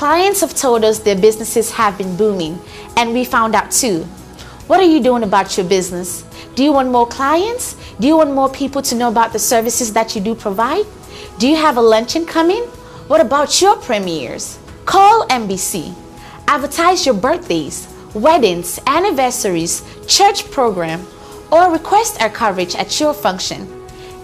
Clients have told us their businesses have been booming, and we found out too. What are you doing about your business? Do you want more clients? Do you want more people to know about the services that you do provide? Do you have a luncheon coming? What about your premieres? Call MBC. Advertise your birthdays, weddings, anniversaries, church program, or request our coverage at your function.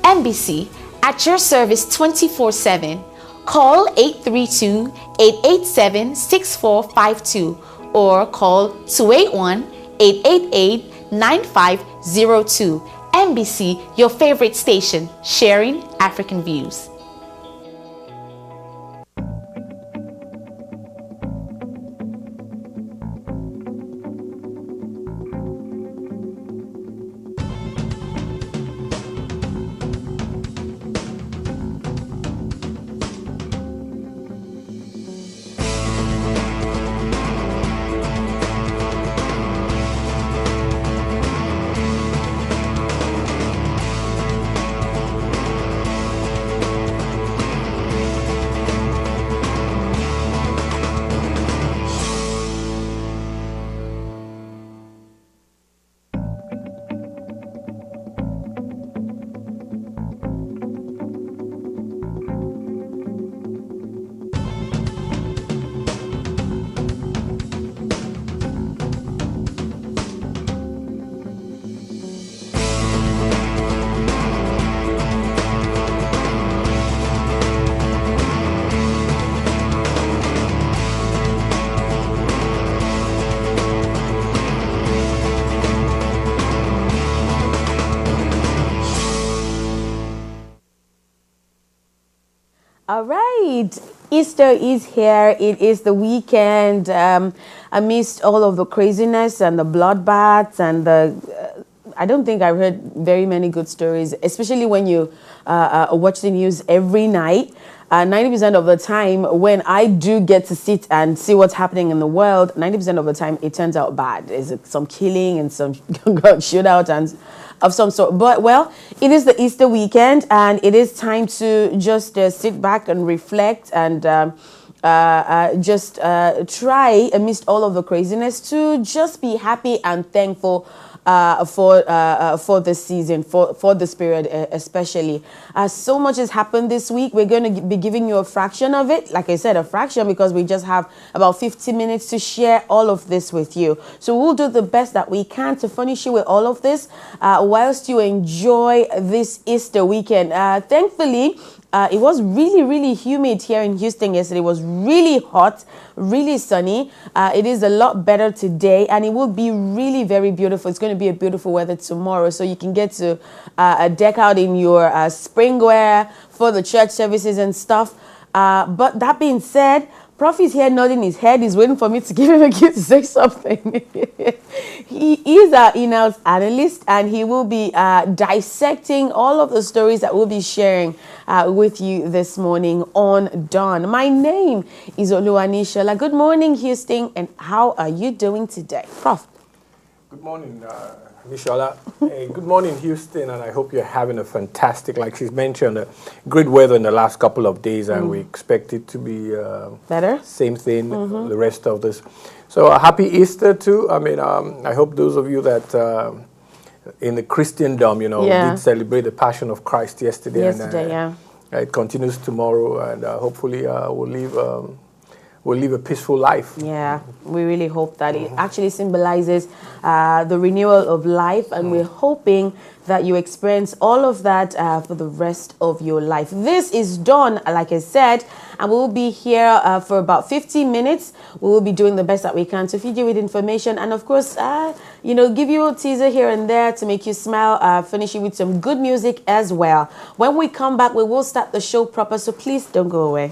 MBC, at your service 24/7. Call 832-887-6452 or call 281-888-9502. MBC, your favorite station, sharing African views. All right, Easter is here. It is the weekend. Amidst all of the craziness and the bloodbaths and the, I don't think I've heard very many good stories, especially when you watch the news every night. 90% of the time, when I do get to sit and see what's happening in the world, 90% of the time it turns out bad. There's some killing and some shootout and of some sort. But well, it is the Easter weekend, and it is time to just sit back and reflect and just try, amidst all of the craziness, to just be happy and thankful for this season, for this period especially. So much has happened this week. We're going to be giving you a fraction of it. Like I said, a fraction, because we just have about 50 minutes to share all of this with you. So we'll do the best that we can to furnish you with all of this whilst you enjoy this Easter weekend. Thankfully, it was really, really humid here in Houston yesterday. It was really hot, really sunny. It is a lot better today, and it will be really very beautiful. It's going to be a beautiful weather tomorrow, so you can get to deck out in your spring wear for the church services and stuff. But that being said, Prof is here nodding his head. He's waiting for me to give him a gift to say something. He is our in-house analyst, and he will be dissecting all of the stories that we'll be sharing with you this morning on Dawn. My name is Oluwanishola. Good morning, Houston, and how are you doing today? Prof. Good morning, Nishola. Hey, good morning, Houston, and I hope you're having a fantastic, like she's mentioned, great weather in the last couple of days, and we expect it to be better. Same thing the rest of this. So happy Easter too. I mean, I hope those of you that in the Christendom, did celebrate the Passion of Christ yesterday. And, it continues tomorrow, and hopefully we'll live a peaceful life. Yeah, we really hope that it actually symbolizes the renewal of life, and we're hoping that you experience all of that for the rest of your life. This is Dawn, like I said, and we'll be here for about 15 minutes. We will be doing the best that we can to feed you with information, and of course, give you a teaser here and there to make you smile, finish you with some good music as well. When we come back, we will start the show proper, so please don't go away.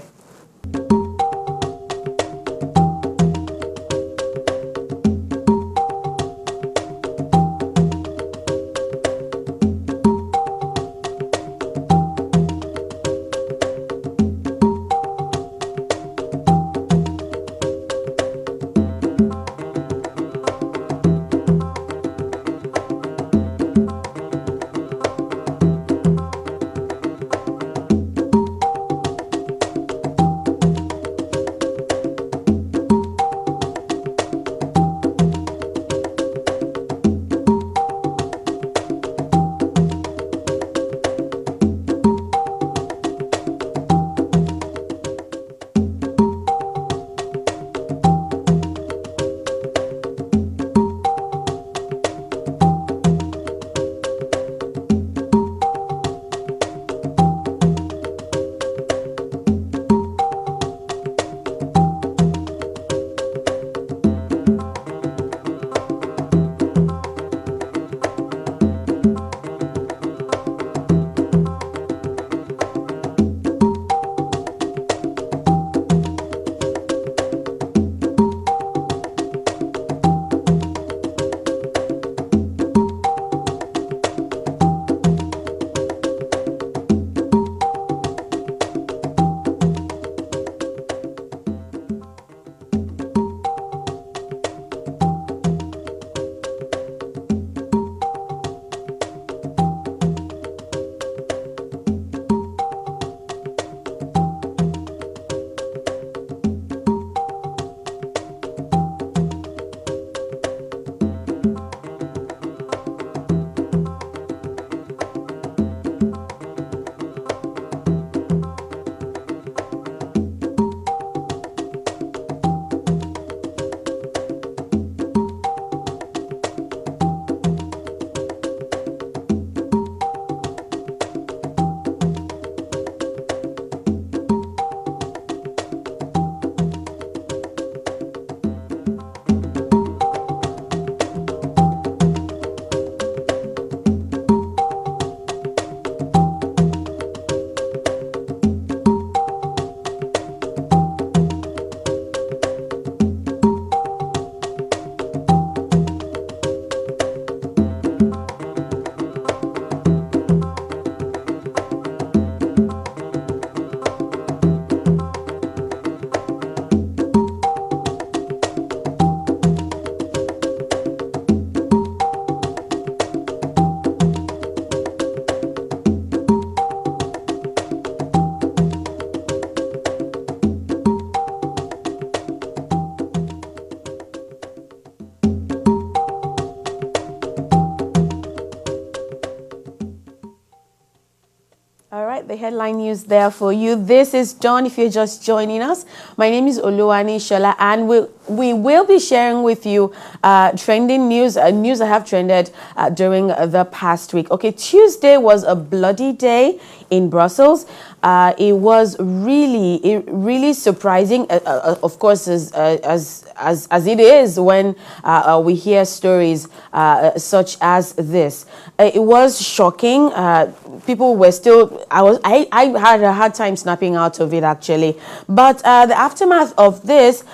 the headline news there for you. This is Dawn. If you're just joining us, my name is Oluwani Shola, and we will be sharing with you trending news, news that have trended during the past week. Okay, Tuesday was a bloody day in Brussels. It was really surprising, of course, as it is when we hear stories such as this. It was shocking. People were still. I had a hard time snapping out of it, actually. But the aftermath of this.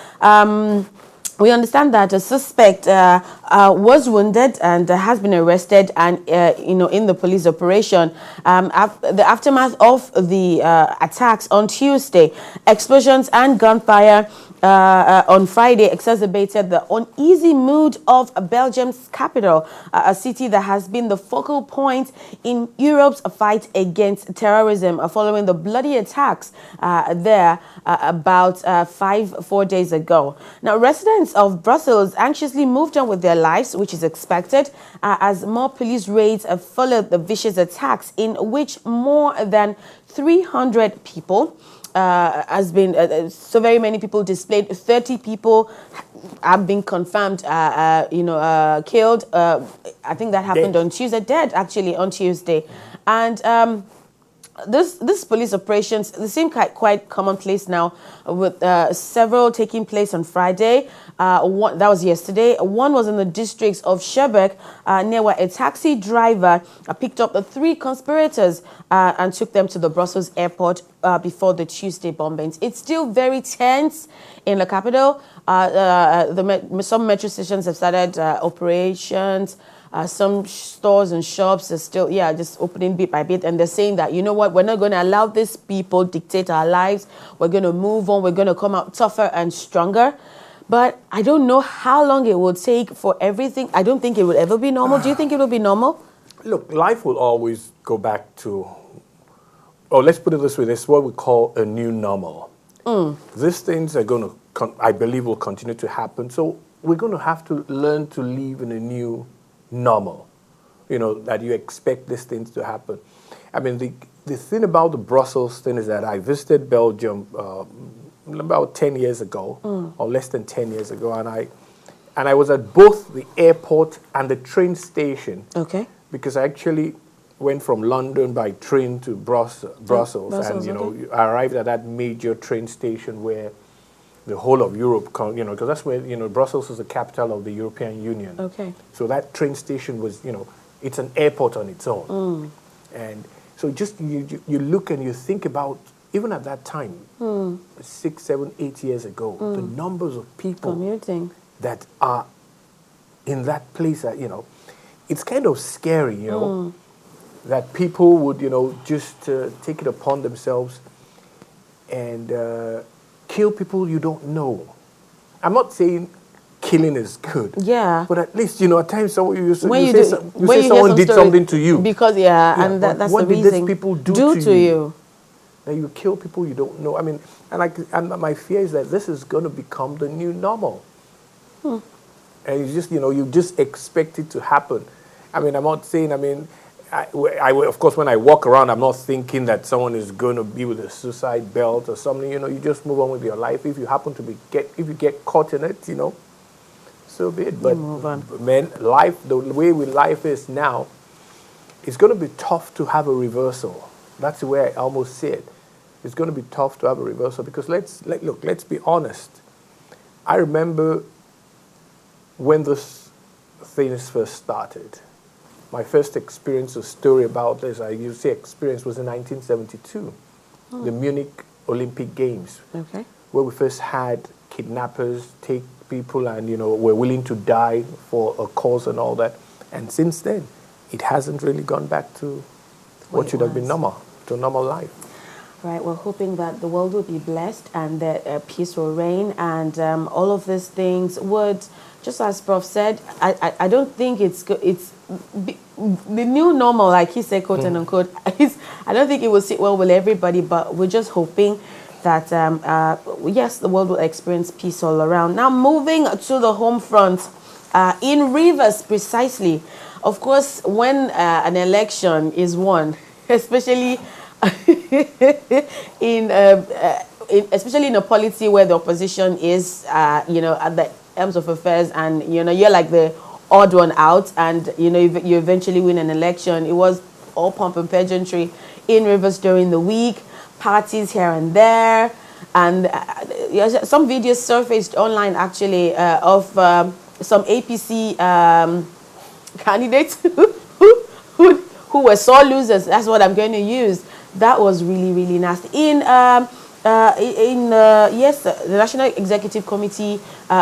We understand that a suspect was wounded and has been arrested, and in the police operation. The aftermath of the attacks on Tuesday, explosions and gunfire on Friday exacerbated the uneasy mood of Belgium's capital, a city that has been the focal point in Europe's fight against terrorism, following the bloody attacks there about 4 days ago. Now, residents of Brussels anxiously moved on with their lives, which is expected, as more police raids followed the vicious attacks, in which more than 300 people has been so very many people displaced. 30 people have been confirmed killed. I think that happened on Tuesday, dead actually on Tuesday. And this police operations, they seem quite commonplace now, with several taking place on Friday. That was yesterday. One was in the districts of Schaerbeek, near where a taxi driver picked up the 3 conspirators and took them to the Brussels airport before the Tuesday bombings. It's still very tense in the capital. Some metro stations have started operations. Some stores and shops are still, just opening bit by bit. And they're saying that, you know what, we're not going to allow these people dictate our lives. We're going to move on. We're going to come out tougher and stronger. But I don't know how long it will take for everything. I don't think it will ever be normal. Do you think it will be normal? Look, life will always go back to, let's put it this way, this is what we call a new normal. These things are going to, I believe, will continue to happen. So we're going to have to learn to live in a new normal, that you expect these things to happen. I mean, the thing about the Brussels thing is that I visited Belgium about 10 years ago, or less than 10 years ago, and I was at both the airport and the train station. Okay. Because I actually went from London by train to Brussels, and I arrived at that major train station where the whole of Europe, because that's where, Brussels is the capital of the European Union. Okay. So that train station was, it's an airport on its own. And so just, you look and you think about, even at that time, 6, 7, 8 years ago, the numbers of people commuting that are in that place, that, it's kind of scary, that people would, just take it upon themselves and kill people you don't know. I'm not saying killing is good. Yeah. But at least, at times you say someone did something to you. Because, and that's the reason. What did these people do to you? That you kill people you don't know. I mean, and my fear is that this is going to become the new normal. And you just expect it to happen. I mean, I'm not saying, I of course, when I walk around, I'm not thinking that someone is going to be with a suicide belt or something. You just move on with your life. If you happen to if you get caught in it, so be it. But move on. Man, life, the way life is now, it's going to be tough to have a reversal. That's the way I almost see it. It's going to be tough to have a reversal because let's be honest. I remember when this things first started. My first experience, a story about this, I used to say experience, was in 1972, the Munich Olympic Games, where we first had kidnappers take people and, were willing to die for a cause and all that. And since then, it hasn't really gone back to what should have been normal, to a normal life. Right, we're hoping that the world will be blessed and that peace will reign and all of these things would, just as Prof said, I don't think it's the new normal, like he said, quote and unquote. I don't think it will sit well with everybody, but we're just hoping that, yes, the world will experience peace all around. Now, moving to the home front, in Rivers precisely, of course, when an election is won, especially especially in a polity where the opposition is, you know, at the helms of affairs, and you know you're like the odd one out, and you know you eventually win an election. It was all pomp and pageantry in Rivers during the week, parties here and there, and some videos surfaced online actually of some APC candidates who were sore losers. That's what I'm going to use. That was really, really nasty. Yes, the National Executive Committee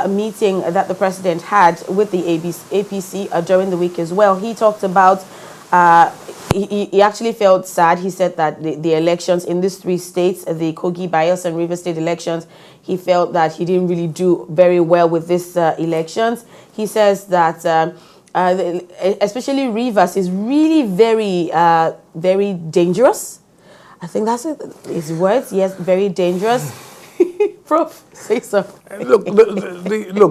meeting that the president had with the APC during the week as well, he talked about, he actually felt sad. He said that the elections in these 3 states, the Kogi, Bayelsa, and Rivers State elections, he felt that he didn't really do very well with these elections. He says that especially Rivers is really very, very dangerous. I think that's his words. Yes, very dangerous. Prof, say something. Look,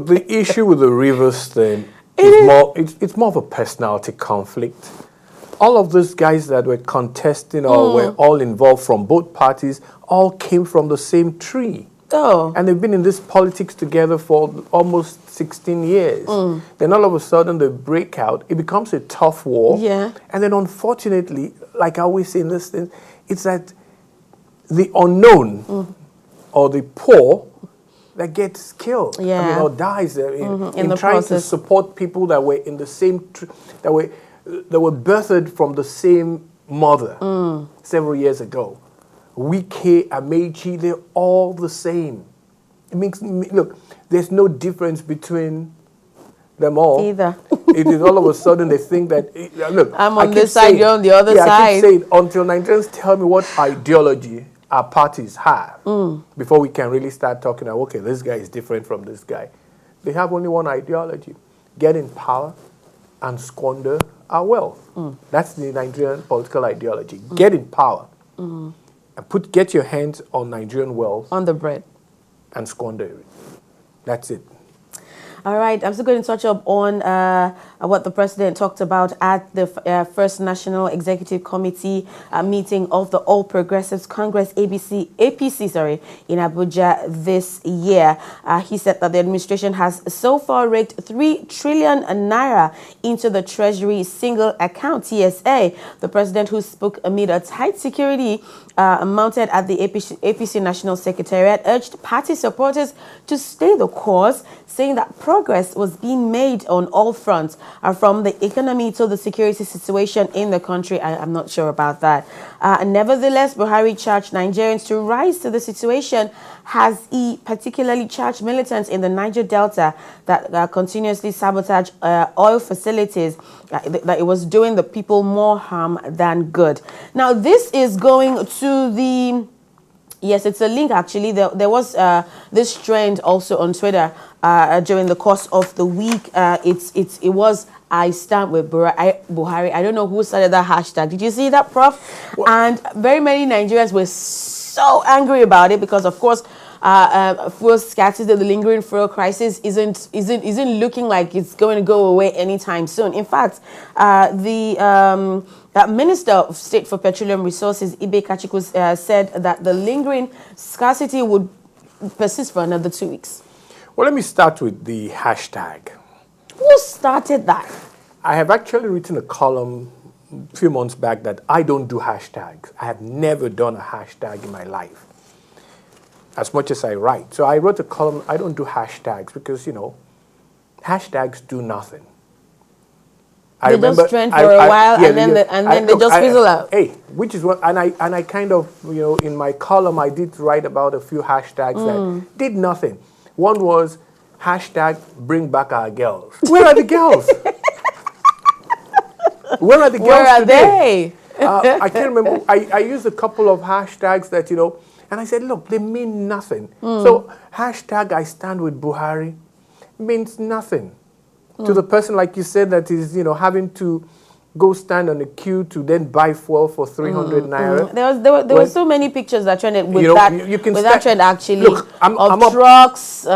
the issue with the Rivers thing it's more of a personality conflict. All of those guys that were contesting or were all involved from both parties all came from the same tree. Oh. And they've been in this politics together for almost 16 years. Then all of a sudden they break out. It becomes a tough war. Yeah. And then unfortunately, like I always say in this thing, it's that the unknown or the poor that gets killed, or dies in trying process. To support people that were in the same, that were birthed from the same mother several years ago. Wike, Amechi, they're all the same. It makes look, there's no difference between them all. Either. It is all of a sudden they think that, look, I'm on this side, you're on the other side. I keep saying, until Nigerians tell me what ideology our parties have, before we can really start talking about, okay, this guy is different from this guy. They have only one ideology: get in power and squander our wealth. That's the Nigerian political ideology. Get in power and get your hands on Nigerian wealth. On the bread. And squander it. That's it. All right, I'm still going to touch up on what the president talked about at the first National Executive Committee meeting of the All Progressives Congress, APC, in Abuja this year. He said that the administration has so far raked 3 trillion naira into the Treasury single account, TSA. The president, who spoke amid a tight security mounted at the APC National Secretariat, urged party supporters to stay the course, saying that progress was being made on all fronts, from the economy to the security situation in the country. I'm not sure about that. Nevertheless, Buhari charged Nigerians to rise to the situation, as he particularly charged militants in the Niger Delta that continuously sabotage oil facilities, that it was doing the people more harm than good. Now, this is going to the... Yes, it's a link actually. There was this trend also on Twitter during the course of the week. It was "I stand with Buhari." I don't know who started that hashtag. Did you see that, Prof? Well, and very many Nigerians were so angry about it because, of course, fuel scarcity, the lingering fuel crisis isn't looking like it's going to go away anytime soon. In fact, the Minister of State for Petroleum Resources, Ibe Kachikus, said that the lingering scarcity would persist for another 2 weeks. Well, let me start with the hashtag. Who started that? I have actually written a column a few months back that I don't do hashtags. I have never done a hashtag in my life, as much as I write. So I wrote a column, I don't do hashtags because, you know, hashtags do nothing. They just trend for a while, and then they just fizzle out. Hey, which is what, and I kind of, you know, in my column I did write about a few hashtags that did nothing. One was hashtag bring back our girls. Where are the girls? Where are the girls Where are today? They? I can't remember. I used a couple of hashtags that, you know, and I said, look, they mean nothing. So hashtag I stand with Buhari means nothing. To the person, like you said, that is, you know, having to go stand on a queue to then buy fuel for 300 naira. There were so many pictures that trended with, you know, that trend actually. Look, of trucks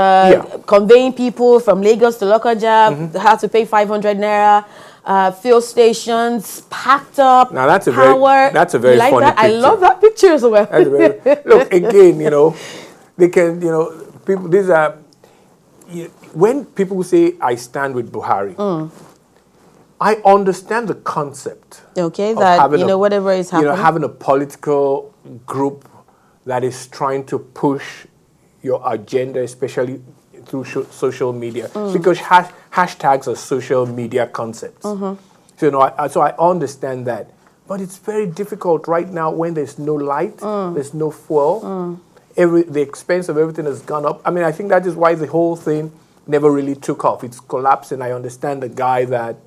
conveying people from Lagos to Lokoja, how to pay 500 naira. fuel stations packed up. Now that's a power. very like funny that? picture. I love that picture as well. Look, again, they can, people. These are when people say I stand with Buhari. I understand the concept. Okay, that whatever is happening, having a political group that is trying to push your agenda, especially through social media, because hashtags are social media concepts. So so I understand that, but it's very difficult right now when there's no light, there's no fuel, the expense of everything has gone up. I mean, I think that is why the whole thing never really took off. It's collapsed, and I understand the guy that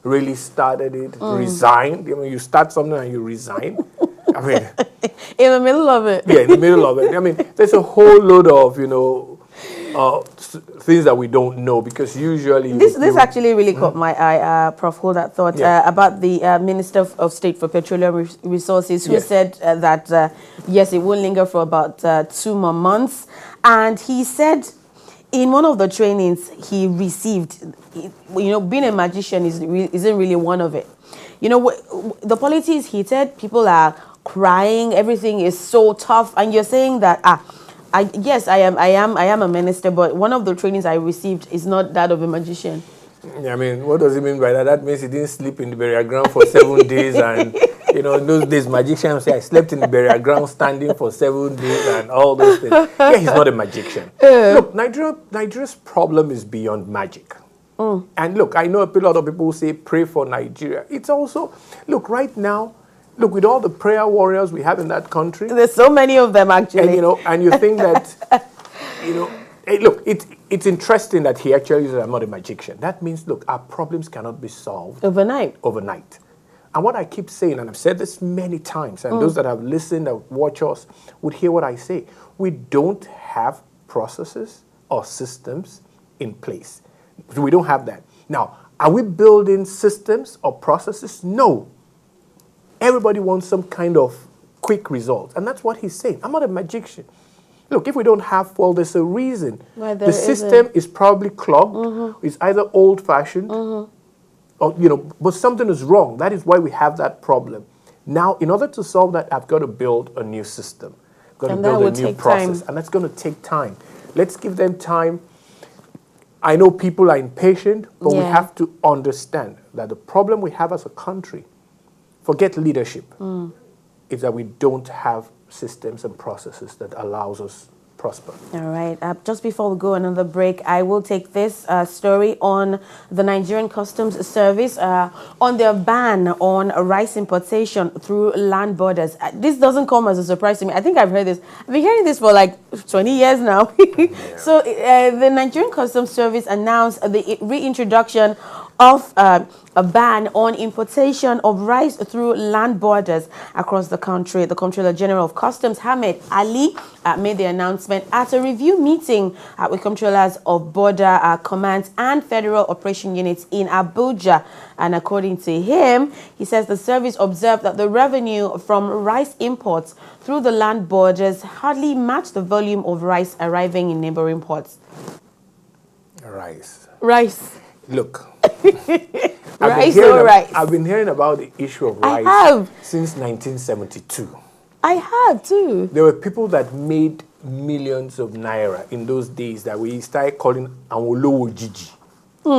really started it resigned. I mean, you start something and you resign. I mean, in the middle of it. Yeah, in the middle of it. I mean, there's a whole load of things that we don't know, because usually this actually really caught my eye. Prof, hold that thought about the Minister of State for Petroleum Resources, who said that yes, it will linger for about 2 more months, and he said in one of the trainings he received, being a magician isn't really one of it. The polity is heated, people are crying, everything is so tough, and you're saying that I am a minister, but one of the trainings I received is not that of a magician. I mean, what does it mean by that? That means he didn't sleep in the burial ground for 7 days, and in those days magicians say I slept in the burial ground standing for 7 days and all those things. Yeah, he's not a magician. Look, Nigeria's problem is beyond magic. And look, I know a lot of people who say pray for Nigeria. It's also, look, right now, look, with all the prayer warriors we have in that country. There's so many of them, actually. And, and you think that, hey, look, it's interesting that he actually says I'm not a magician. That means, look, our problems cannot be solved overnight. And what I keep saying, and I've said this many times, and those that have listened, that watch us, would hear what I say. We don't have processes or systems in place. We don't have that. Now, are we building systems or processes? No. Everybody wants some kind of quick result. And that's what he's saying. I'm not a magician. Look, if we don't have fuel, there's a reason. The system is probably clogged. It's either old-fashioned, or, but something is wrong. That is why we have that problem. Now, in order to solve that, I've got to build a new system. I've got to build a new process. And that's going to take time. Let's give them time. I know people are impatient, but we have to understand that the problem we have as a country, forget leadership, is that we don't have systems and processes that allows us prosper. All right. Just before we go another break, I will take this story on the Nigerian Customs Service on their ban on rice importation through land borders. This doesn't come as a surprise to me. I think I've heard this. I've been hearing this for like 20 years now. So the Nigerian Customs Service announced the reintroduction of a ban on importation of rice through land borders across the country. The Comptroller General of Customs, Hamid Ali, made the announcement at a review meeting with controllers of border commands and federal operation units in Abuja. And according to him, he says the service observed that the revenue from rice imports through the land borders hardly matched the volume of rice arriving in neighboring ports. Rice. Look, rice. I've been hearing about the issue of rice since 1972. I have too. There were people that made millions of naira in those days that we started calling Awolowo Jiji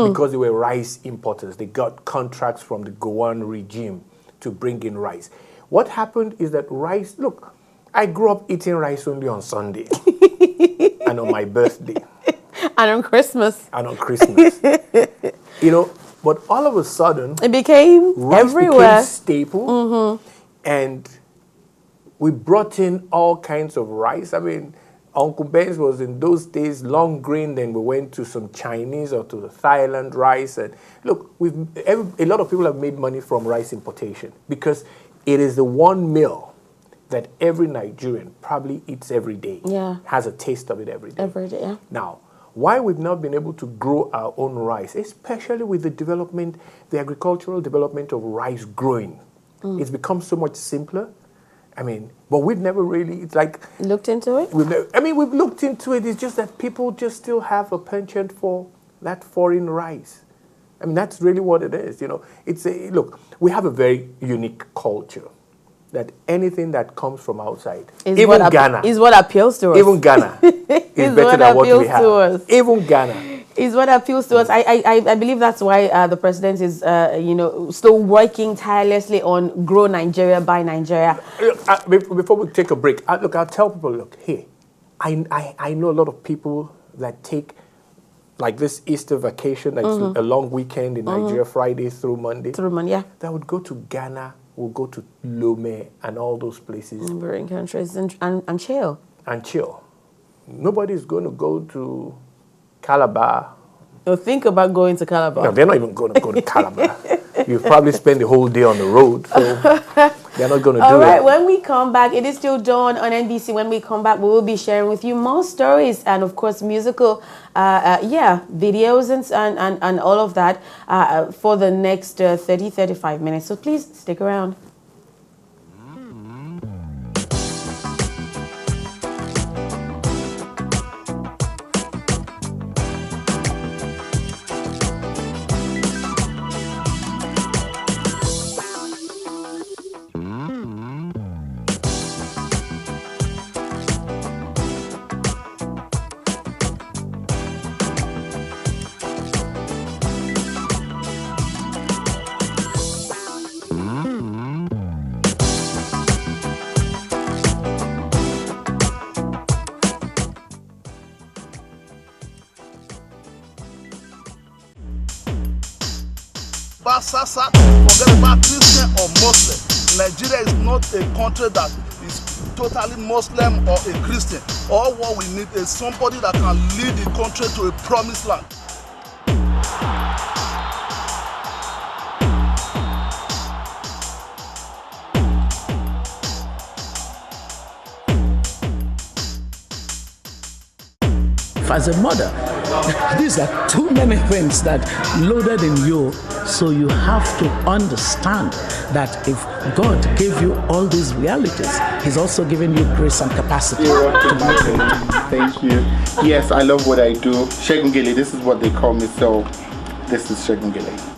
because they were rice importers. They got contracts from the Gowon regime to bring in rice. What happened is that rice, look, I grew up eating rice only on Sunday and on my birthday. And on Christmas. But all of a sudden, it became everywhere. Became staple. And we brought in all kinds of rice. I mean, Uncle Ben's was in those days long grain. Then we went to some Chinese or to the Thailand rice. And look, a lot of people have made money from rice importation because it is the one meal that every Nigerian probably eats every day. Yeah. Has a taste of it every day. Every day, yeah. Now, why we've not been able to grow our own rice, especially with the agricultural development of rice growing. It's become so much simpler. I mean, but we've never really, it's like... Looked into it? We've looked into it. It's just that people just still have a penchant for that foreign rice. I mean, that's really what it is. You know, look, we have a very unique culture. That anything that comes from outside, even Ghana, is what appeals to us. Even Ghana is better than what we have. Even Ghana is what appeals to us. I believe that's why the president is, still working tirelessly on grow Nigeria, buy Nigeria. Before we take a break, look, I'll tell people, look, hey, I know a lot of people that take like this Easter vacation, that's a long weekend in Nigeria, Friday through Monday. Yeah. That would go to Ghana. We'll go to Lome and all those places. Neighboring countries and chill. And chill. Nobody's going to go to Calabar. No, think about going to Calabar. No, they're not even going to go to Calabar. You probably spend the whole day on the road, so they're not going to do it. All right, when we come back, it is still Dawn on NBC. When we come back, we will be sharing with you more stories and, of course, musical, videos and all of that for the next 30-35 minutes. So please stick around. Forget about Christian or Muslim. Nigeria is not a country that is totally Muslim or a Christian. All what we need is somebody that can lead the country to a promised land. As a mother, these are too many things that loaded in you, so you have to understand that if God gave you all these realities, He's also giving you grace and capacity. Thank you. Yes, I love what I do. Shegungele, this is what they call me, so this is Shegungele.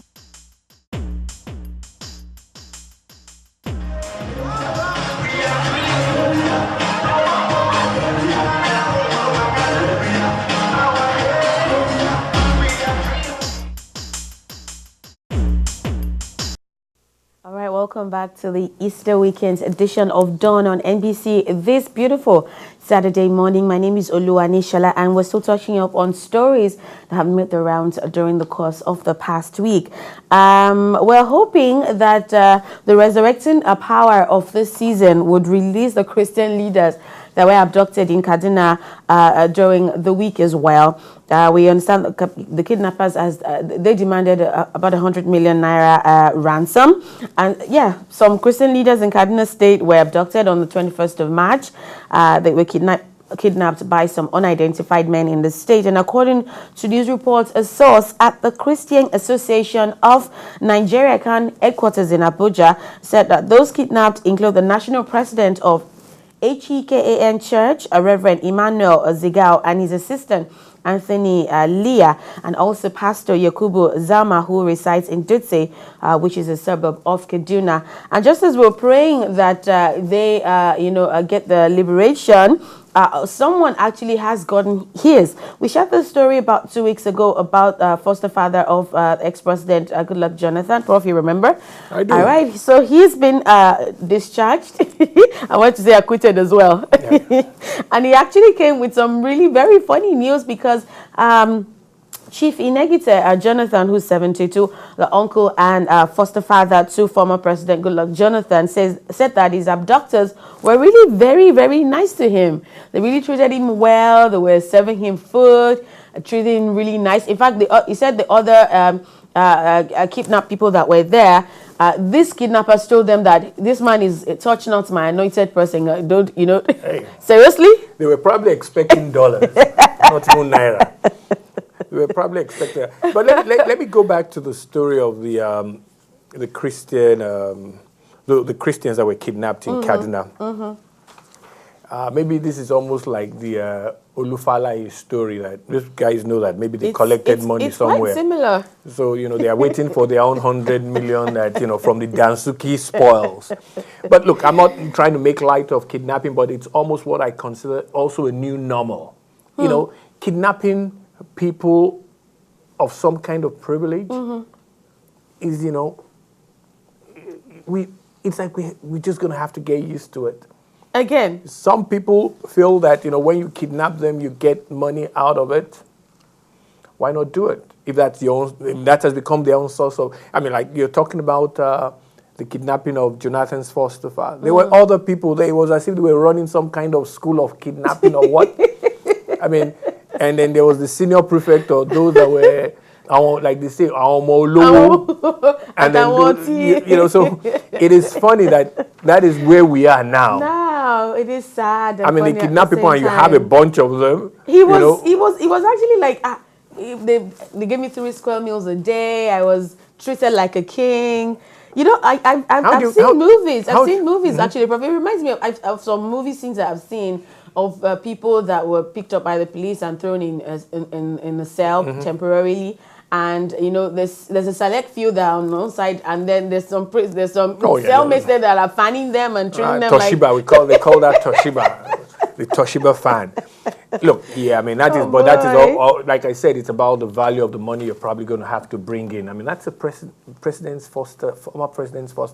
Welcome back to the Easter weekend edition of Dawn on NBC this beautiful Saturday morning. My name is Oluwanishala, and we're still touching up on stories that have made the rounds during the course of the past week. We're hoping that the resurrecting power of this season would release the Christian leaders that were abducted in Kaduna during the week as well. We understand the kidnappers, as they demanded about 100 million naira ransom. And yeah, some Christian leaders in Kaduna State were abducted on the 21st of March. They were kidnapped by some unidentified men in the state. And according to these reports, a source at the Christian Association of Nigeria headquarters in Abuja said that those kidnapped include the national president of HEKAN Church, Reverend Emmanuel Zigao, and his assistant, Anthony Leah, and also Pastor Yakubu Zama, who resides in Dutse, which is a suburb of Kaduna. And just as we're praying that they, get the liberation, someone actually has gotten his. We shared the story about 2 weeks ago about foster father of ex-president Goodluck Jonathan. Prof, you remember? I do. All right. So he's been discharged. I want to say acquitted as well. Yeah. And he actually came with some really very funny news because Chief Inegite Jonathan, who's 72, the uncle and foster father to former President Goodluck Jonathan, said that his abductors were really very, very nice to him. They really treated him well. They were serving him food, treating him really nice. In fact, he said the other kidnapped people that were there, these kidnappers told them that this man is touch not my anointed person. Don't, Hey, seriously? They were probably expecting dollars, not even naira. We were probably expecting that. But let me go back to the story of the Christian, the Christians that were kidnapped in Kaduna. maybe this is almost like the Olufalaye story. That these guys know that maybe they collected money somewhere. It's quite similar. So, they are waiting for their own 100 million that, from the Dansuki spoils. But look, I'm not trying to make light of kidnapping, but it's almost what I consider also a new normal. Kidnapping people of some kind of privilege is, it's like we're just going to have to get used to it. Again. Some people feel that, when you kidnap them, you get money out of it. Why not do it? If that has become their own source of, like you're talking about the kidnapping of Jonathan's foster father. There were other people there. It was as if they were running some kind of school of kidnapping or what. And then there was the senior prefect or those that were, like they say, and then so it is funny that is where we are now. Now it is sad. They kidnap people and you have a bunch of them. He was actually like, they gave me 3 square meals a day. I was treated like a king. I've seen movies. I've seen movies actually. It reminds me of some movie scenes that I've seen of people that were picked up by the police and thrown in a cell temporarily. And there's a select few that are on one side, and then there's some cellmates there that are fanning them and treating them Toshiba. like they call that Toshiba, the Toshiba fan. Look, that is, but that is all. Like I said, it's about the value of the money you're probably going to have to bring in. That's a former president's foster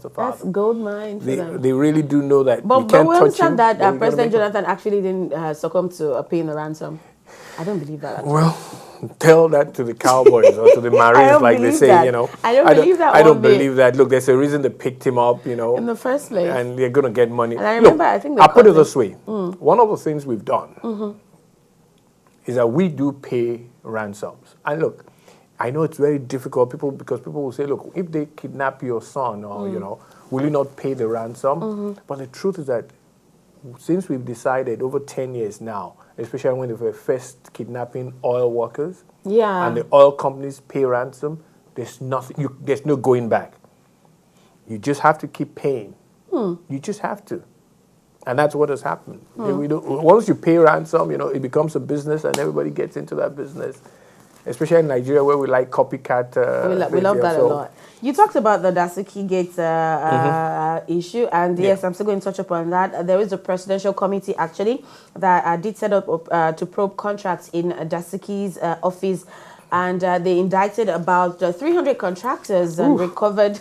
father. That's gold mine. They really do know that. But we understand that President Jonathan actually didn't succumb to paying the ransom. I don't believe that. Well, tell that to the cowboys or to the Marines, like they say. That. I don't believe that. Look, there's a reason they picked him up. In the first place, and they're going to get money. And I remember, I think I'll put it this way: one of the things we've done is that we do pay ransoms. And look, I know it's very difficult, because people will say, look, if they kidnap your son, or will you not pay the ransom? But the truth is that since we've decided over 10 years now, especially when they were first kidnapping oil workers, and the oil companies pay ransom, there's nothing. There's no going back. You just have to keep paying. You just have to. And that's what has happened. Once you pay ransom, it becomes a business and everybody gets into that business. Especially in Nigeria, where we like copycat. We love that a lot. You talked about the Dasuki Gate issue, and yes, I'm still going to touch upon that. There is a presidential committee, actually, that did set up to probe contracts in Dasuki's office, and they indicted about 300 contractors and recovered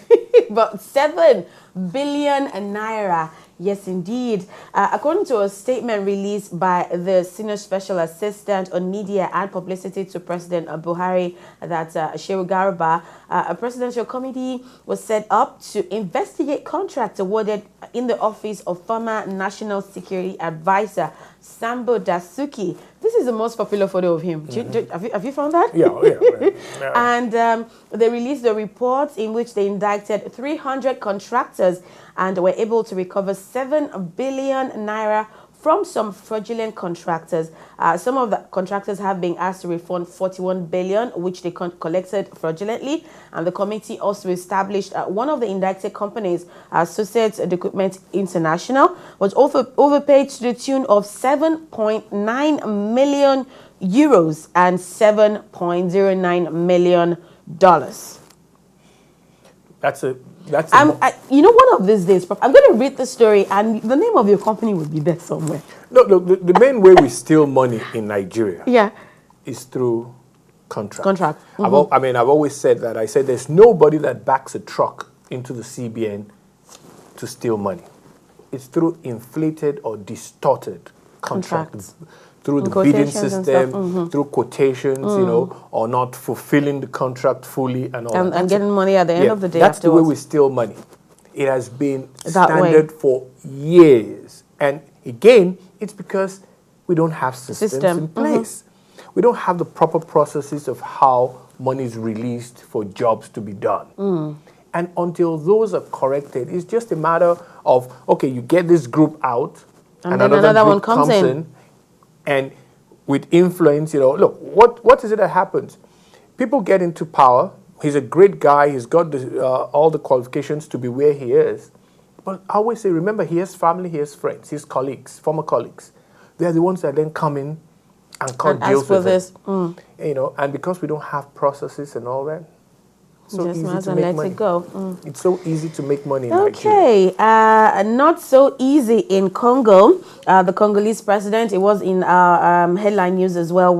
about 7 billion naira. Yes, indeed. According to a statement released by the Senior Special Assistant on Media and Publicity to President Buhari, that Shehu Garba, a presidential committee was set up to investigate contracts awarded in the office of former National Security Advisor Sambo Dasuki. This is the most popular photo of him. Have you found that? Yeah. And they released a report in which they indicted 300 contractors and were able to recover 7 billion naira from some fraudulent contractors. Some of the contractors have been asked to refund 41 billion, which they collected fraudulently. And the committee also established one of the indicted companies, Associates Equipment International, was overpaid to the tune of 7.9 million euros and $7.09 million. One of these days, Prof, I'm going to read the story and the name of your company will be there somewhere. No, the main way we steal money in Nigeria is through contract. I've always said that. I said there's nobody that backs a truck into the CBN to steal money. It's through inflated or distorted contracts. Through the bidding system, through quotations, or not fulfilling the contract fully and all that. And getting money at the end of the day. That's the way we steal money. It has been standard for years. And again, it's because we don't have systems in place. We don't have the proper processes of how money is released for jobs to be done. And until those are corrected, it's just a matter of, okay, you get this group out, and then another one comes in. And with influence, look, what is it that happens? People get into power. He's a great guy. He's got all the qualifications to be where he is. But I always say, remember, he has family, he has friends, his colleagues, former colleagues. They're the ones that then come in and cut deals with this. You know, and because we don't have processes and all that, so just easy might to as well make let money. it go. It's so easy to make money in Okay, not so easy in Congo. The Congolese president, it was in our headline news as well,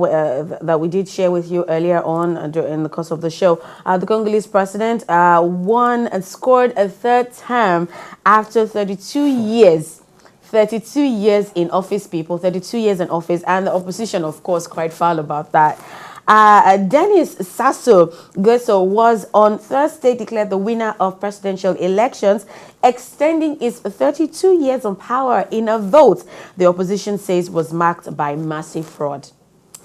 that we did share with you earlier on in the course of the show. The Congolese president won and scored a third term after 32 years. 32 years in office, people, 32 years in office, and the opposition, of course, quite foul about that. Denis Sassou Nguesso was on Thursday declared the winner of presidential elections, extending his 32 years on power in a vote the opposition says was marked by massive fraud,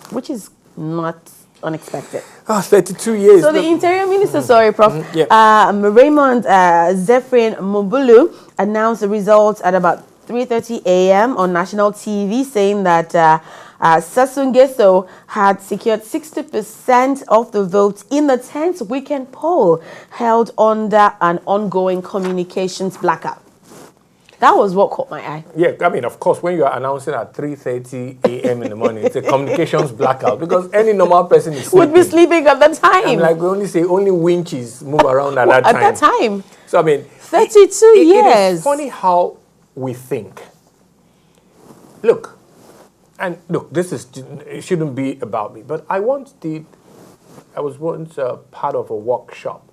which is not unexpected. 32 years. So the Interior Minister, sorry, Prof. Raymond Zephyrin Mobulu announced the results at about 3:30 a.m. on national TV, saying that Sassou Nguesso had secured 60% of the votes in the 10th weekend poll held under an ongoing communications blackout. That was what caught my eye. Yeah, I mean, of course, when you are announcing at 3:30 a.m. in the morning, it's a communications blackout because any normal person is would be sleeping at the time. And like we only say, only winches move around at that time. At that time. So, I mean, 32 years. It is funny how we think. Look, it shouldn't be about me, but I was once part of a workshop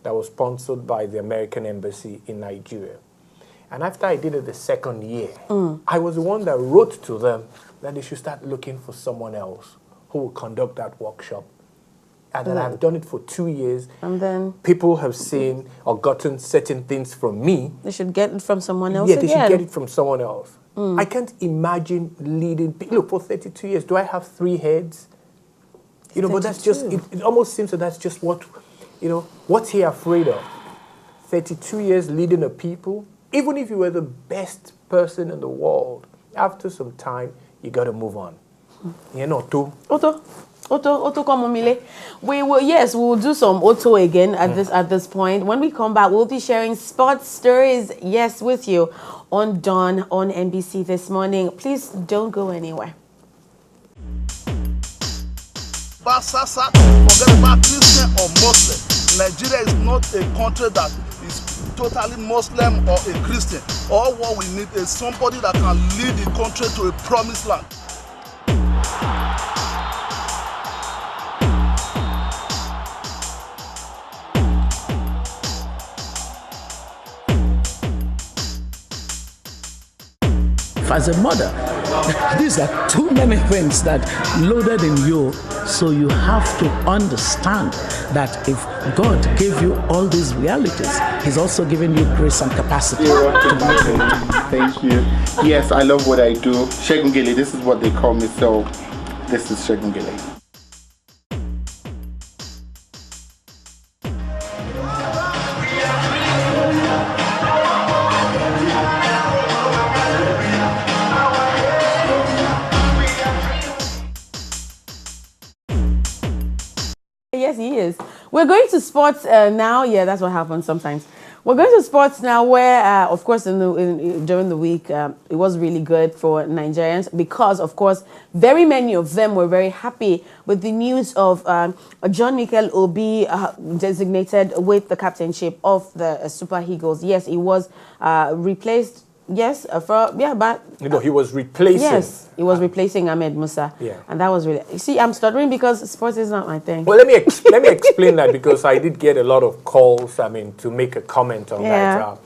that was sponsored by the American Embassy in Nigeria. And after I did it the second year, I was the one that wrote to them that they should start looking for someone else who will conduct that workshop. And then I've done it for 2 years. And then people have seen or gotten certain things from me. They should get it from someone else. Yeah, they should get it from someone else. I can't imagine leading. Look, for 32 years, do I have 3 heads? You know, 32. But that's just, it almost seems that that's just what, you know, what's he afraid of? 32 years leading a people, even if you were the best person in the world, after some time, you got to move on. You know, too. Otto Komomile. We will do some Otto again at this point. When we come back, we'll be sharing sports stories, with you on Dawn on MBC this morning. Please don't go anywhere. Forget about Christian or Muslim. Nigeria is not a country that is totally Muslim or a Christian. All what we need is somebody that can lead the country to a promised land. As a mother, these are too many things that loaded in you, so you have to understand that if God gave you all these realities, He's also given you grace and capacity to do it. Thank you. Yes, I love what I do. Shegungele, this is what they call me, so this is Shegungele. Yes, he is. We're going to sports now. Yeah, that's what happens sometimes. We're going to sports now where, of course, during the week, it was really good for Nigerians because, of course, very many of them were very happy with the news of John Mikel Obi designated with the captainship of the Super Eagles. Yes, he was replaced. Yes, but he was replacing. Yes, he was replacing Ahmed Musa. Yeah, and that was really. You see, I'm stuttering because sports is not my thing. Well, let me explain that because I did get a lot of calls. I mean, to make a comment on that.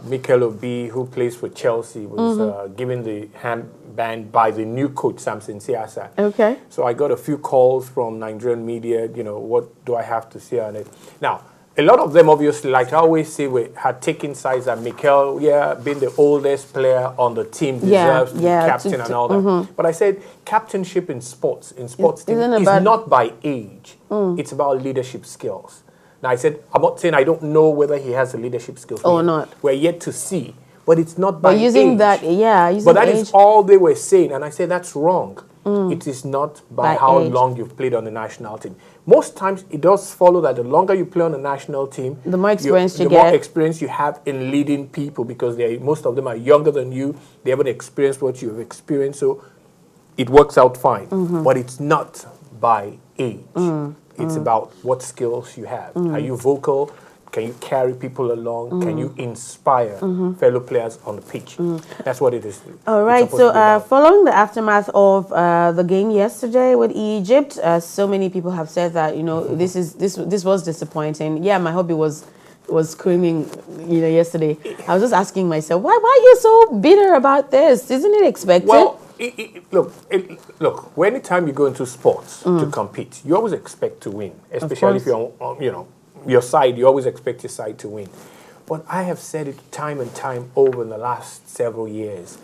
Mikel Obi, who plays for Chelsea, was given the handband by the new coach Samson Siasa. Okay. So I got a few calls from Nigerian media. You know, what do I have to say on it now? A lot of them, obviously, like I always say, had taken sides that Mikel, being the oldest player on the team, deserves to be captain and all that. But I said captainship in sports team is not by age. It's about leadership skills. Now, I said, I'm not saying I don't know whether he has the leadership skills. Or not. We're yet to see. But it's not by using age. That, using but that is all they were saying. And I said, that's wrong. It is not by how age. long you've played on the national team. Most times, it does follow that the longer you play on the national team, the more experience the more experience you have in leading people, because most of them are younger than you. They haven't experienced what you have experienced, so it works out fine. But it's not by age. It's about what skills you have. Are you vocal? Can you carry people along? Can you inspire fellow players on the pitch? That's what it is. All right. So following the aftermath of the game yesterday with Egypt, so many people have said that, you know, this was disappointing. Yeah, my hubby was screaming, you know, yesterday. I was just asking myself, why are you so bitter about this? Isn't it expected? Well, look. Anytime you go into sports to compete, you always expect to win, especially if you're on, you know, your side. You always expect your side to win. But I have said it time and time over in the last several years.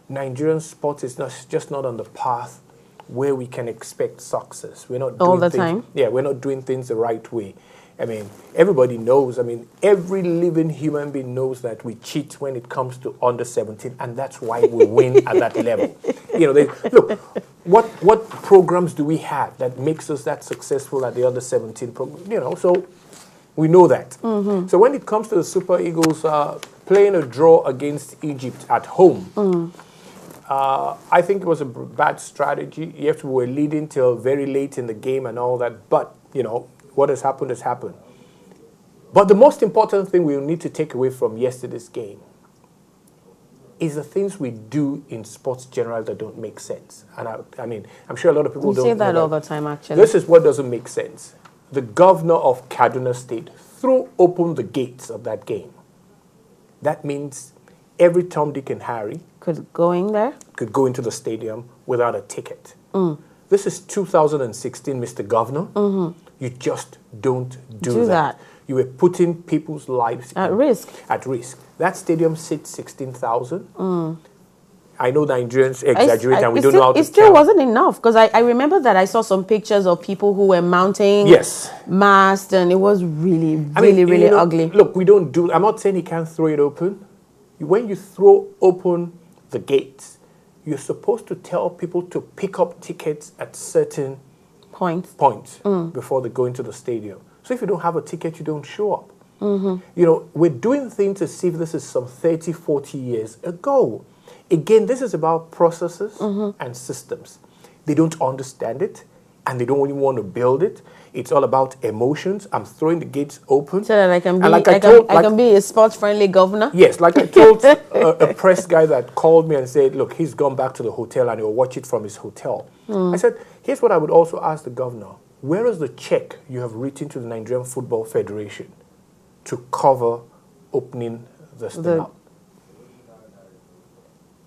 Nigerian sports is just not on the path where we can expect success. We're not doing all the time. Yeah, we're not doing things the right way. I mean, everybody knows. I mean, every living human being knows that we cheat when it comes to under 17, and that's why we win at that level. You know, look, what programs do we have that makes us that successful at the under 17 program? You know, so we know that. So when it comes to the Super Eagles playing a draw against Egypt at home, I think it was a bad strategy. Yes, we were leading till very late in the game and all that, but, you know, what has happened has happened. But the most important thing we need to take away from yesterday's game is the things we do in sports generally that don't make sense. And I mean, I'm sure a lot of people don't say that know all the time, actually. This is what doesn't make sense. The governor of Kaduna State threw open the gates of that game. That means every Tom, Dick, and Harry could go in there, could go into the stadium without a ticket. This is 2016, Mr. Governor. You just don't do that. You were putting people's lives at risk. At risk. That stadium sits 16,000. I know Nigerians exaggerate and we don't know how to It still wasn't enough, because I remember that I saw some pictures of people who were mounting masts, and it was really ugly. Look, we don't do... I'm not saying you can't throw it open. When you throw open the gates, you're supposed to tell people to pick up tickets at certain points before they go into the stadium. So if you don't have a ticket, you don't show up. You know, we're doing things as if this is some 30, 40 years ago. Again, this is about processes and systems. They don't understand it, and they don't even want to build it. It's all about emotions. I'm throwing the gates open. So that I can be a sports-friendly governor? Yes, like I told a press guy that called me and said, look, he's gone back to the hotel and he'll watch it from his hotel. I said, here's what I would also ask the governor. Where is the check you have written to the Nigerian Football Federation to cover opening this thing up?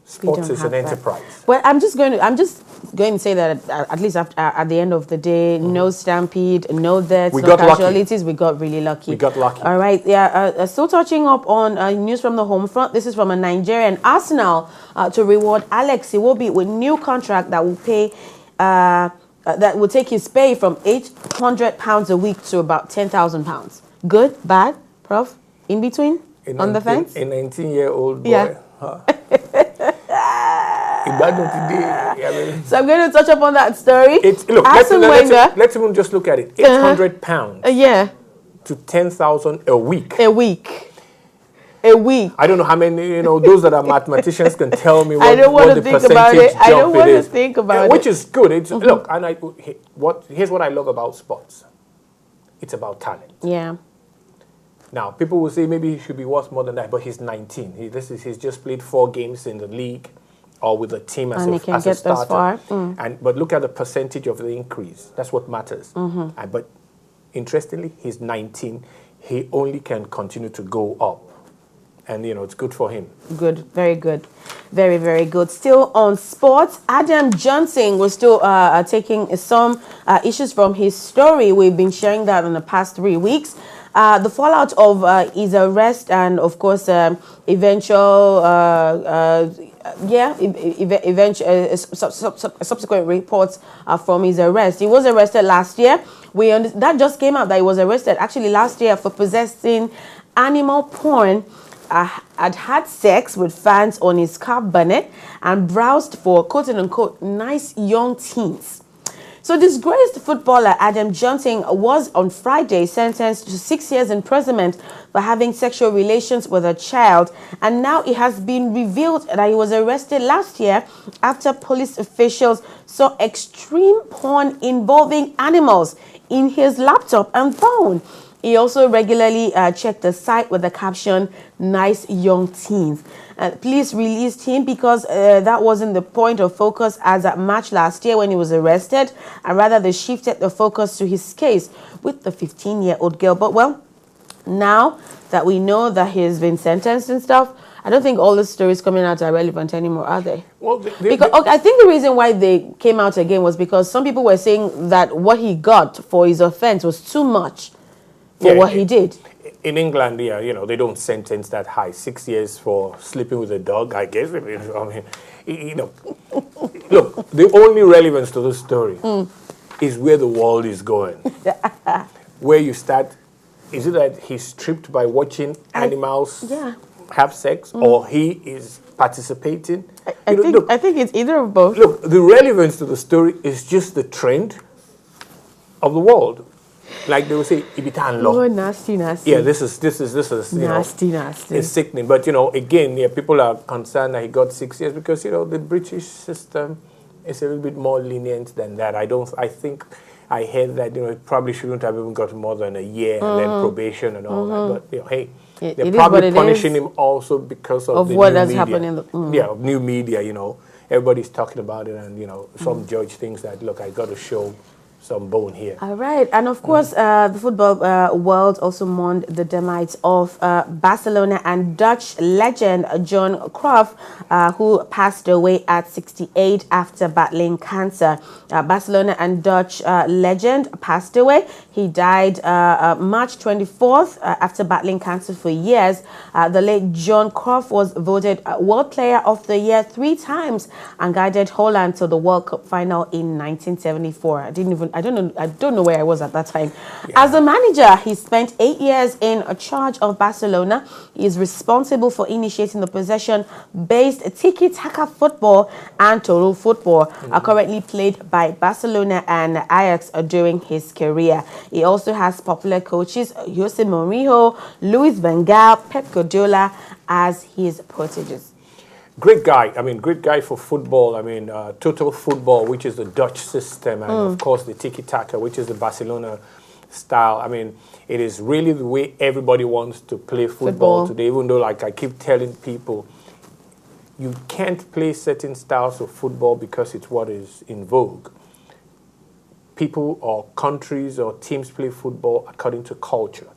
Sports is an enterprise. Well, I'm just going to say that at least at the end of the day, no stampede, no deaths, no casualties. We got really lucky. We got lucky. All right. Yeah. Still touching up on news from the home front. This is from a Nigerian. Arsenal to reward Alex Iwobi with new contract that will pay. That will take his pay from £800 a week to about £10,000. Good, bad, Prof? In between? On the fence? A 19-year-old boy. Yeah. So I'm going to touch up on that story. Look, let's even just look at it. £800 to 10,000 a week. A week. I don't know how many, those that are mathematicsions can tell me what the percentage jump I don't want to think about it. Which is good. It's, look, and here's what I love about sports. It's about talent. Yeah. Now, people will say maybe he should be worth more than that, but he's 19. He's just played 4 games in the league or with the team as a starter. But look at the percentage of the increase. That's what matters. But interestingly, he's 19. He only can continue to go up. And, it's good for him. Good. Very good. Very, very good. Still on sports, Adam Johnson was still taking some issues from his story. We've been sharing that in the past 3 weeks. The fallout of his arrest and, of course, subsequent reports from his arrest. He was arrested last year. That just came out that he was arrested actually last year for possessing animal porn had had sex with fans on his car bonnet and browsed for quote-unquote nice young teens. So disgraced footballer Adam Johnson was on Friday sentenced to 6 years imprisonment for having sexual relations with a child. And now it has been revealed that he was arrested last year after police officials saw extreme porn involving animals in his laptop and phone. He also regularly checked the site with the caption, "Nice young teens." Police released him because that wasn't the point of focus as at March last year when he was arrested, and rather they shifted the focus to his case with the 15-year-old girl. But well, now that we know that he's been sentenced and stuff, I don't think all the stories coming out are relevant anymore, are they? Well, because I think the reason why they came out again was because some people were saying that what he got for his offense was too much for what he did. In England, yeah, you know, they don't sentence that high. 6 years for sleeping with a dog, I guess. I mean, you know, look, the only relevance to this story is where the world is going. Where you start, is it that he's tripped by watching animals have sex, or he is participating? I think it's either of both. Look, the relevance to the story is just the trend of the world. Like they will say, Ibitan law. Oh, nasty. Yeah, this is nasty. It's sickening. But you know, again, yeah, people are concerned that he got 6 years because you know the British system is a little bit more lenient than that. I think I heard that you know it probably shouldn't have even got more than a year and then probation and all that. But you know, hey, they're probably punishing him also because of the what new has media. happened in the new media. You know, everybody's talking about it, and you know, some judge thinks that look, I got to show some bone here. All right. And of course, the football world also mourned the demise of Barcelona and Dutch legend John Cruyff, who passed away at 68 after battling cancer. Barcelona and Dutch legend passed away. He died March 24th after battling cancer for years. The late John Cruyff was voted World Player of the Year 3 times and guided Holland to the World Cup final in 1974. I don't know where I was at that time. Yeah. As a manager, he spent 8 years in charge of Barcelona. He is responsible for initiating the possession-based tiki-taka football and total football, currently played by Barcelona and Ajax during his career. He also has popular coaches Jose Mourinho, Luis Van Gaal, Pep Guardiola as his proteges. Great guy. I mean, great guy for football. I mean, total football, which is the Dutch system, and of course the tiki-taka, which is the Barcelona style. I mean, it is really the way everybody wants to play football today, even though, like I keep telling people, you can't play certain styles of football because it's what is in vogue. People or countries or teams play football according to culture.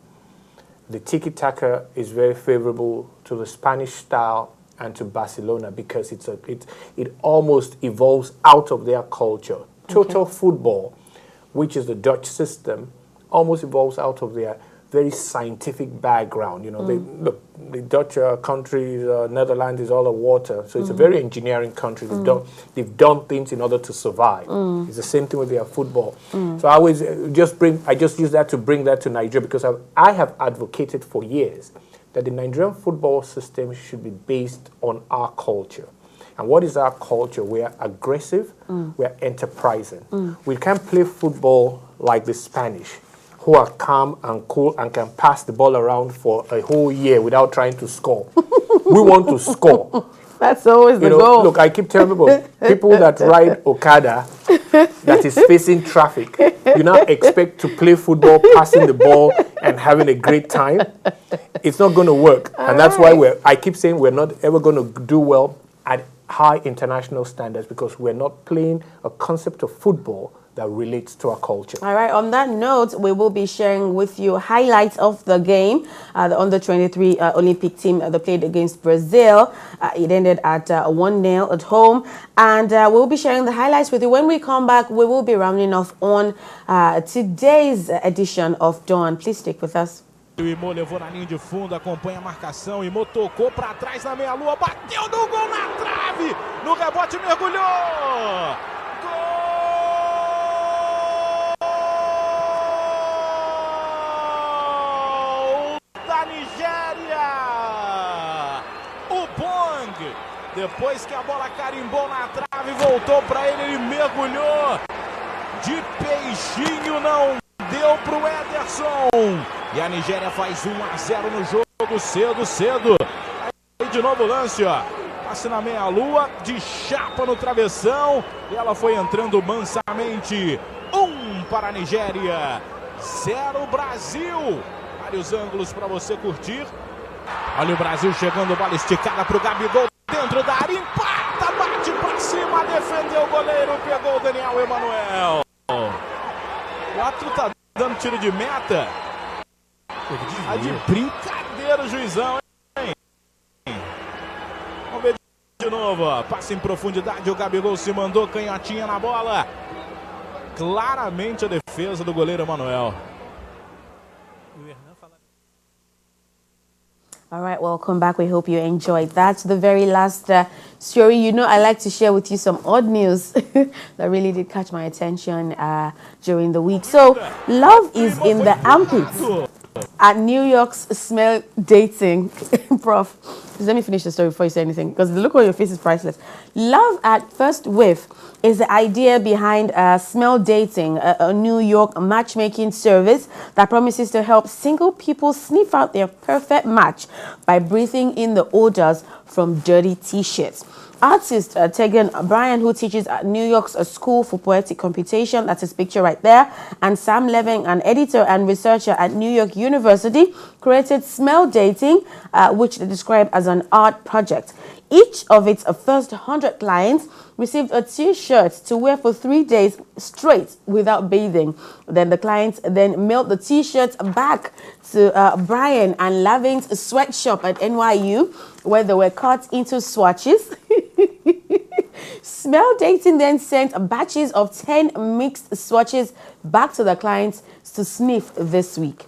The tiki-taka is very favorable to the Spanish style and to Barcelona because it almost evolves out of their culture. Total football, which is the Dutch system, almost evolves out of their very scientific background. You know, the Dutch country, Netherlands is all a water, so it's a very engineering country. They've done things in order to survive. It's the same thing with their football. So I always I just use that to bring that to Nigeria because I have advocated for years that the Nigerian football system should be based on our culture. And what is our culture? We are aggressive, we are enterprising. We can't play football like the Spanish, who are calm and cool and can pass the ball around for a whole year without trying to score. We want to score. That's always the goal. Look, I keep telling people that ride Okada that is facing traffic, you now expect to play football, passing the ball and having a great time. It's not going to work. And that's why I keep saying we're not ever going to do well at high international standards because we're not playing a concept of football that relates to our culture. All right, on that note, we will be sharing with you highlights of the game. The under-23 Olympic team they played against Brazil. It ended at 1-0 at home. And we'll be sharing the highlights with you. When we come back, we will be rounding off on today's edition of Dawn. Please stick with us. O Imô levou na linha de fundo, acompanha a marcação. O Imô tocou para trás na meia-lua, bateu no gol na trave. No rebote mergulhou. Gol da Nigéria. Depois que a bola carimbou na trave, voltou para ele, ele mergulhou de peixinho, não deu para o Ederson. E a Nigéria faz 1-0 no jogo, cedo. Aí de novo o lance, ó. Passe na meia-lua, de chapa no travessão. E ela foi entrando mansamente. 1 para a Nigéria, 0 Brasil. Vários ângulos para você curtir. Olha o Brasil chegando, bola esticada para o Gabigol. Dentro da área, empata, bate para cima, defendeu o goleiro, pegou o Daniel Emanuel. O árbitro tá dando tiro de meta. Tá de brincadeira o juizão, hein? Vamos ver de novo, ó. Passe em profundidade, o Gabigol se mandou, canhotinha na bola. Claramente a defesa do goleiro Emanuel. All right, welcome back. We hope you enjoyed that. The very last story, you know, I like to share with you some odd news that really did catch my attention during the week. So, love is in the armpits at New York's smell dating. Prof, just let me finish the story before you say anything, because the look on your face is priceless. Love at first whiff is the idea behind smell dating, a New York matchmaking service that promises to help single people sniff out their perfect match by breathing in the odors from dirty t-shirts. Artist Tegan Bryan, who teaches at New York's School for Poetic Computation, that's his picture right there, and Sam Levin, an editor and researcher at New York University, created Smell Dating, which they describe as an art project. Each of its first 100 clients received a t-shirt to wear for 3 days straight without bathing. Then the clients then mailed the t-shirts back to Brian and Lavin's sweatshop at NYU, where they were cut into swatches. Smell Dating then sent batches of 10 mixed swatches back to the clients to sniff this week.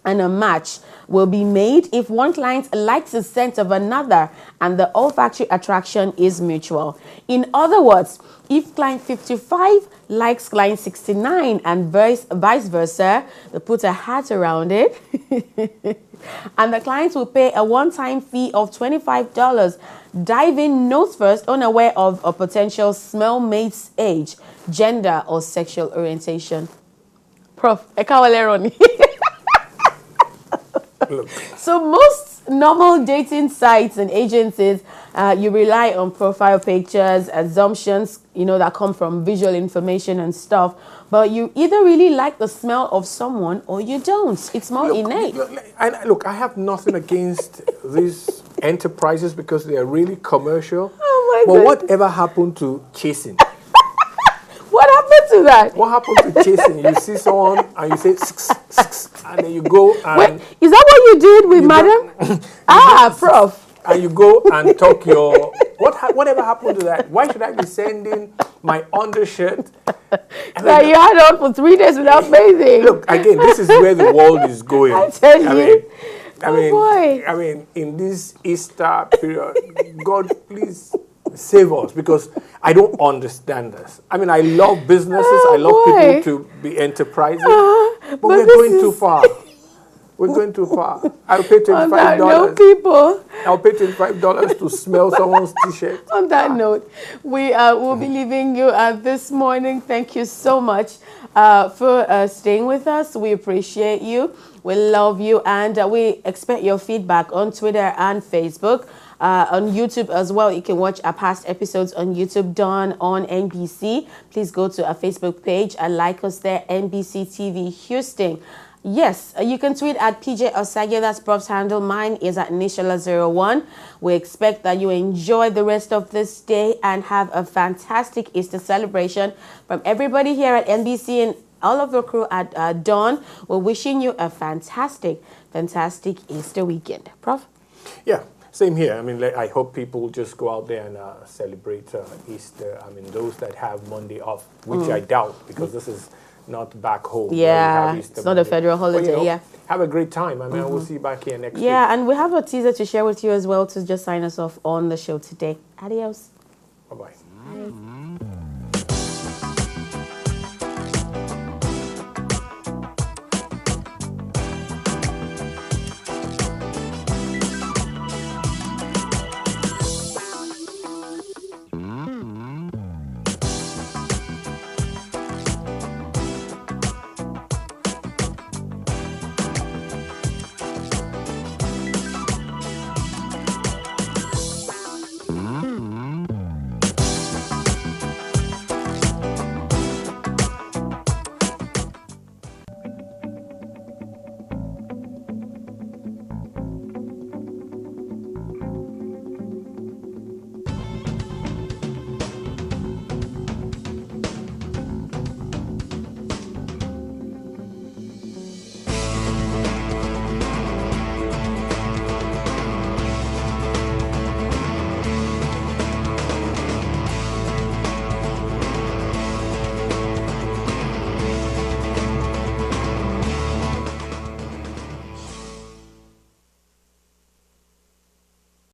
And a match will be made if one client likes the scent of another and the olfactory attraction is mutual. In other words, if client 55 likes client 69 and vice versa, they put a hat around it. And the clients will pay a one-time fee of $25. Dive in nose first, unaware of a potential smell mate's age, gender, or sexual orientation. Prof, Look. So most normal dating sites and agencies, you rely on profile pictures, assumptions, you know, that come from visual information and stuff. But you either really like the smell of someone or you don't. It's more innate. Look, I have nothing against these enterprises because they are really commercial. Oh my God. But whatever happened to chasing? What happened to that? What happened to chasing? You see someone and you say, and then you go and... Wait, is that what you did with madam? Prof. And you go and talk your... Whatever happened to that? Why should I be sending my undershirt? That you had on for 3 days without bathing. Look, again, this is where the world is going. I tell you. I mean, in this Easter period, God, please... save us, because I don't understand this. I mean, I love businesses. I love people to be enterprising. But we're going too far. We're going too far. I'll pay $25. No, people. I'll pay $25 to smell someone's t-shirt. On that note, we will be leaving you this morning. Thank you so much for staying with us. We appreciate you. We love you. And we expect your feedback on Twitter and Facebook. On YouTube as well. You can watch our past episodes on YouTube done on MBC. Please go to our Facebook page and like us there, MBC TV Houston. Yes, you can tweet at PJ Osage. That's Prof's handle. Mine is at Nishala01. We expect that you enjoy the rest of this day and have a fantastic Easter celebration. From everybody here at MBC and all of the crew at Dawn, we're wishing you a fantastic Easter weekend. Prof? Yeah. Same here. I mean, I hope people just go out there and celebrate Easter. I mean, those that have Monday off, which I doubt, because this is not back home. Yeah, it's not a federal holiday. But, you know, yeah. Have a great time. I mean, I will see you back here next week. Yeah, and we have a teaser to share with you as well to just sign us off on the show today. Adios. Bye-bye. Bye.